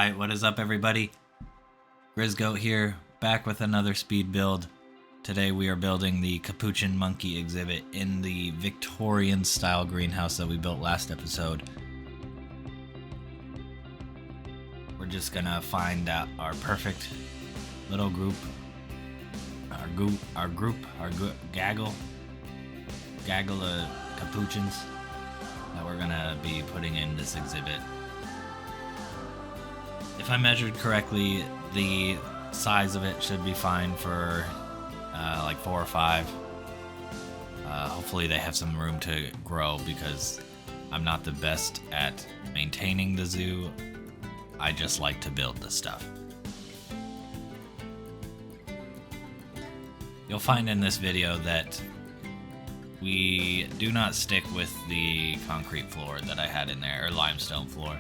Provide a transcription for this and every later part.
Alright, what is up everybody? Grizzgoat here, back with another speed build. Today we are building the Capuchin monkey exhibit in the Victorian style greenhouse that we built last episode. We're just gonna find out our perfect little group. Our gaggle of Capuchins that we're gonna be putting in this exhibit. If I measured correctly, the size of it should be fine for like 4 or 5. Hopefully they have some room to grow because I'm not the best at maintaining the zoo. I just like to build the stuff. You'll find in this video that we do not stick with the concrete floor that I had in there, or limestone floor.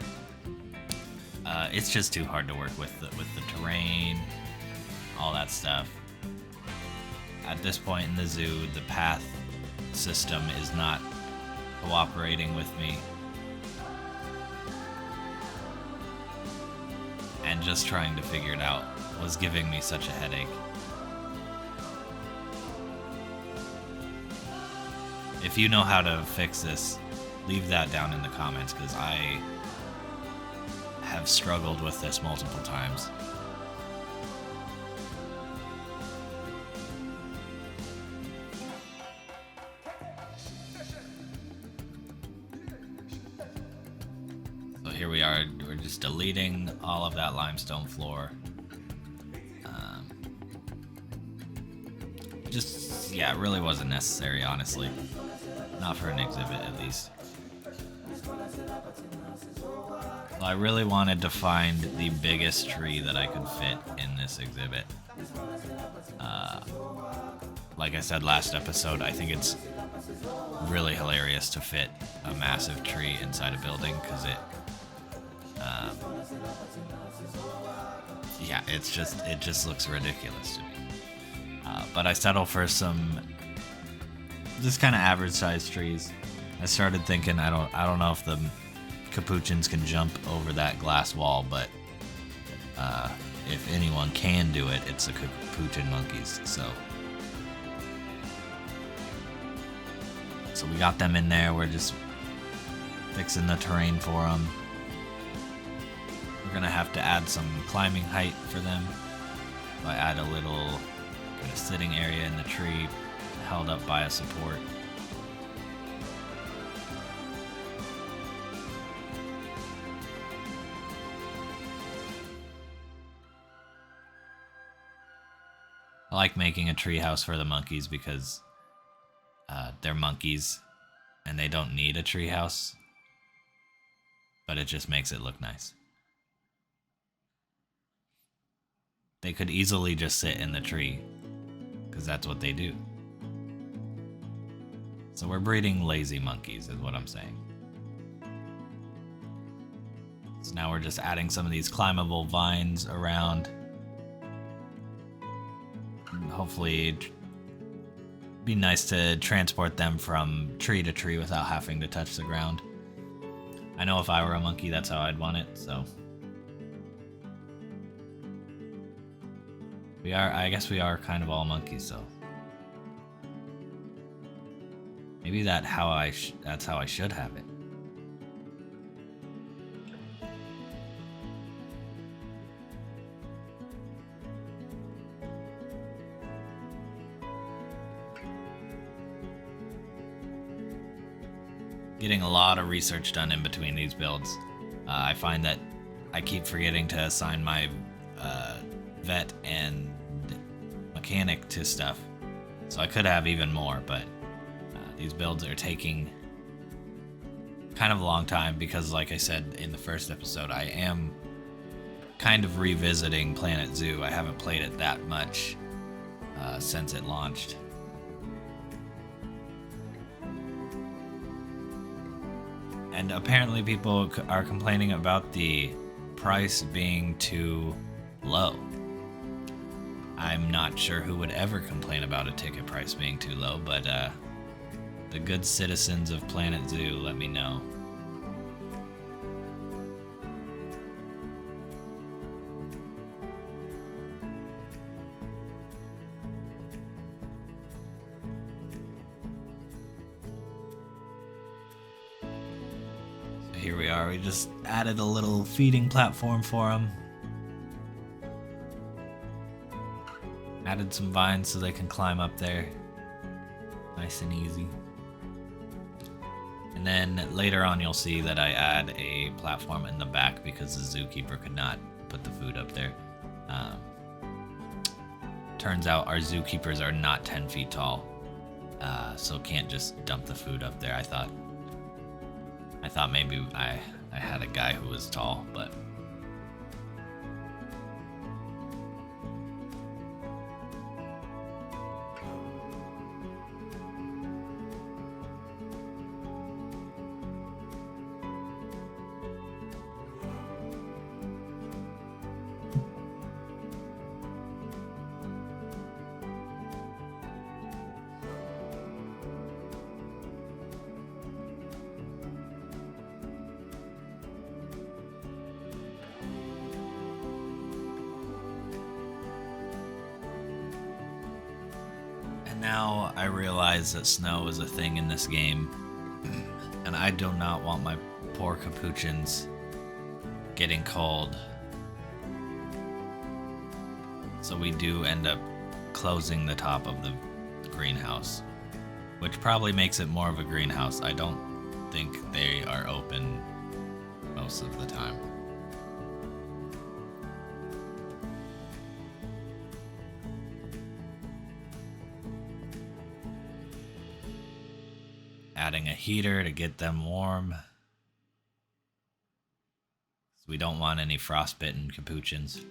It's just too hard to work with the terrain, all that stuff. At this point in the zoo, the path system is not cooperating with me. And just trying to figure it out was giving me such a headache. If you know how to fix this, leave that down in the comments, because I have struggled with this multiple times. So here we are, we're just deleting all of that limestone floor. Yeah, it really wasn't necessary, honestly. Not for an exhibit, at least. Well, I really wanted to find the biggest tree that I could fit in this exhibit. Like I said last episode, I think it's really hilarious to fit a massive tree inside a building, because it just looks ridiculous to me. But I settle for some just kind of average sized trees. I started thinking I don't know if the Capuchins can jump over that glass wall, but if anyone can do it, it's the Capuchin monkeys. So we got them in there. We're just fixing the terrain for them. We're gonna have to add some climbing height for them. So I add a little kind of sitting area in the tree, held up by a support. I like making a tree house for the monkeys because they're monkeys and they don't need a tree house, but it just makes it look nice. They could easily just sit in the tree because that's what they do. So we're breeding lazy monkeys is what I'm saying. So now we're just adding some of these climbable vines around. Hopefully it'd be nice to transport them from tree to tree without having to touch the ground. I know if I were a monkey, that's how I'd want it, so. I guess we are kind of all monkeys, so. Maybe that's how I should have it. Getting a lot of research done in between these builds. I find that I keep forgetting to assign my vet and mechanic to stuff, so I could have even more, but these builds are taking kind of a long time because, like I said in the first episode, I am kind of revisiting Planet Zoo. I haven't played it that much since it launched. And apparently people are complaining about the price being too low. I'm not sure who would ever complain about a ticket price being too low, but the good citizens of Planet Zoo, let me know. here we are. We just added a little feeding platform for them. Added some vines so they can climb up there. Nice and easy. And then later on you'll see that I add a platform in the back because the zookeeper could not put the food up there. Turns out our zookeepers are not 10 feet tall, so can't just dump the food up there. I thought maybe I had a guy who was tall, but now I realize that snow is a thing in this game, and I do not want my poor Capuchins getting cold. So we do end up closing the top of the greenhouse, which probably makes it more of a greenhouse. I don't think they are open most of the time. Adding a heater to get them warm. So we don't want any frostbitten Capuchins.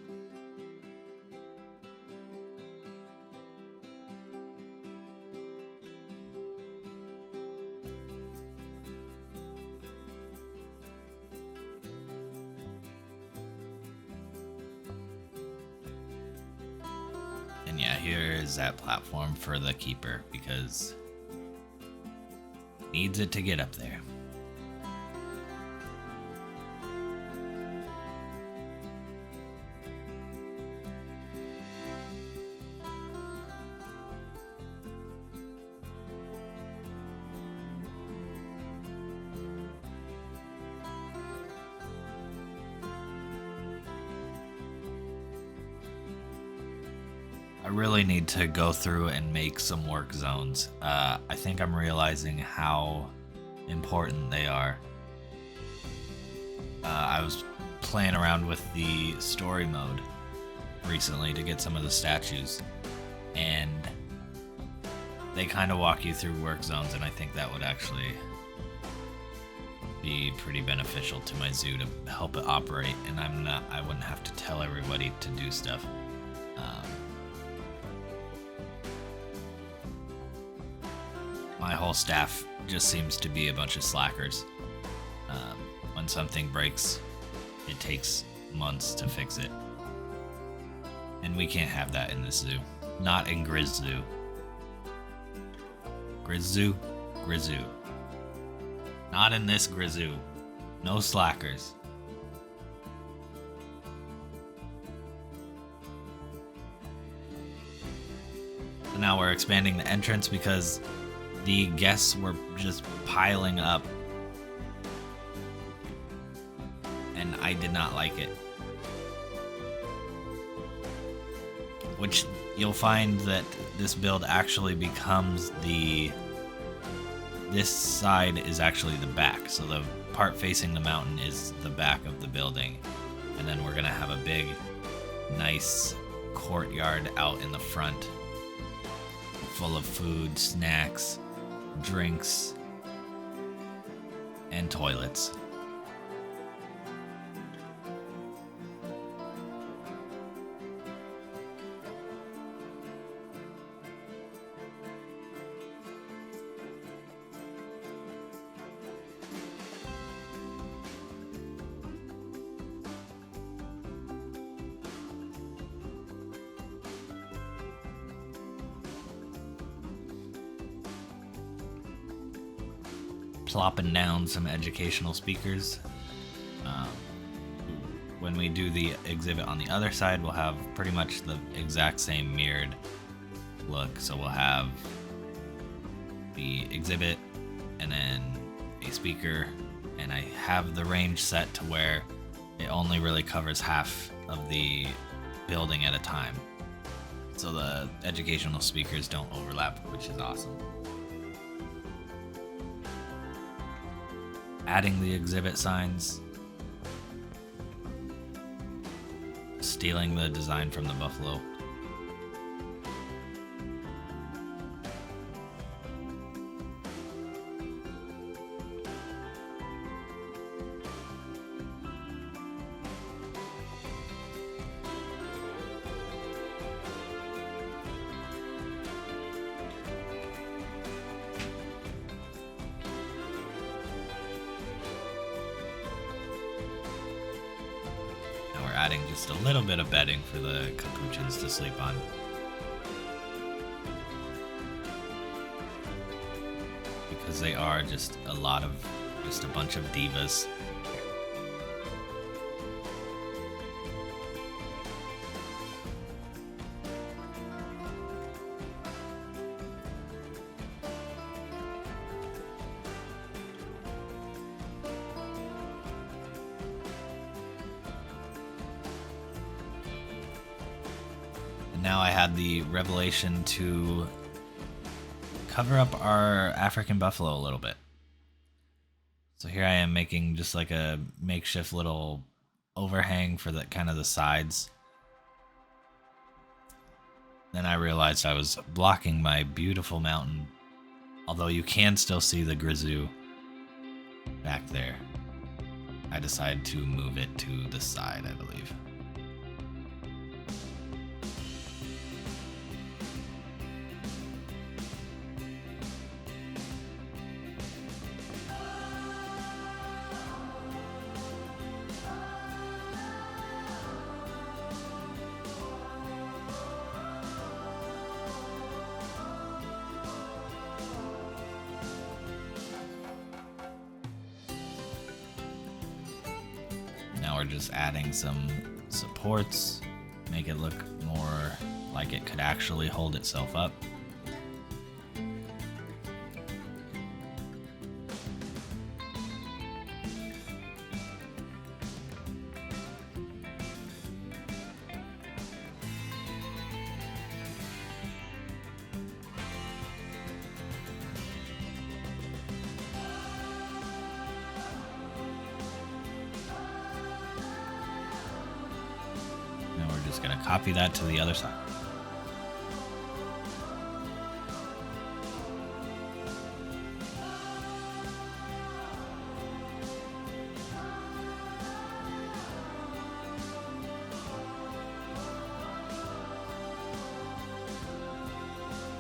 And yeah, here is that platform for the keeper because needs it to get up there. I really need to go through and make some work zones. I think I'm realizing how important they are. I was playing around with the story mode recently to get some of the statues, and they kind of walk you through work zones, and I think that would actually be pretty beneficial to my zoo to help it operate, and I wouldn't have to tell everybody to do stuff. My whole staff just seems to be a bunch of slackers. When something breaks, it takes months to fix it. And we can't have that in this zoo. Not in Grizz Zoo. Grizz Zoo? Grizz Zoo. Not in this Grizz Zoo. No slackers. So now we're expanding the entrance because the guests were just piling up, and I did not like it. Which you'll find that this build actually becomes this side is actually the back, so the part facing the mountain is the back of the building, and then we're gonna have a big, nice courtyard out in the front, full of food, snacks, drinks, and toilets. Plopping down some educational speakers. When we do the exhibit on the other side, we'll have pretty much the exact same mirrored look. So we'll have the exhibit and then a speaker and I have the range set to where it only really covers half of the building at a time. So the educational speakers don't overlap, which is awesome. Adding the exhibit signs. Stealing the design from the buffalo. Adding just a little bit of bedding for the Capuchins to sleep on. Because they are just a bunch of divas. Now I had the revelation to cover up our African buffalo a little bit. So here I am making just like a makeshift little overhang for the kind of the sides. Then I realized I was blocking my beautiful mountain, although you can still see the Grisou back there. I decided to move it to the side, I believe. Now we're just adding some supports, make it look more like it could actually hold itself up. Just gonna copy that to the other side.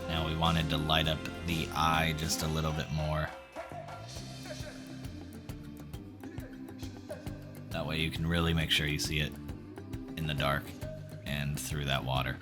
Now we wanted to light up the eye just a little bit more. That way you can really make sure you see it in the dark and through that water.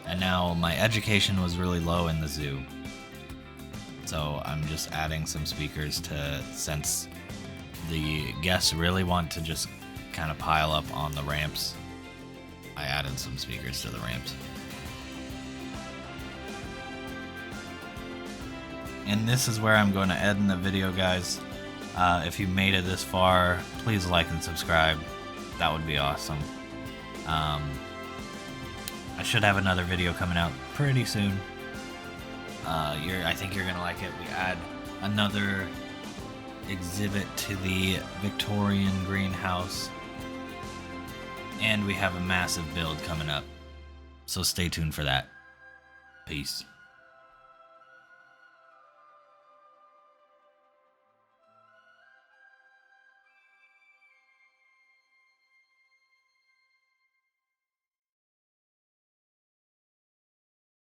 And now my education was really low in the zoo, so I'm just adding some speakers to, since the guests really want to just kind of pile up on the ramps, I added some speakers to the ramps. And this is where I'm going to end the video, guys. If you made it this far, please like and subscribe. That would be awesome. I should have another video coming out pretty soon. I think you're gonna like it. We add another exhibit to the Victorian greenhouse, and we have a massive build coming up. So stay tuned for that. Peace.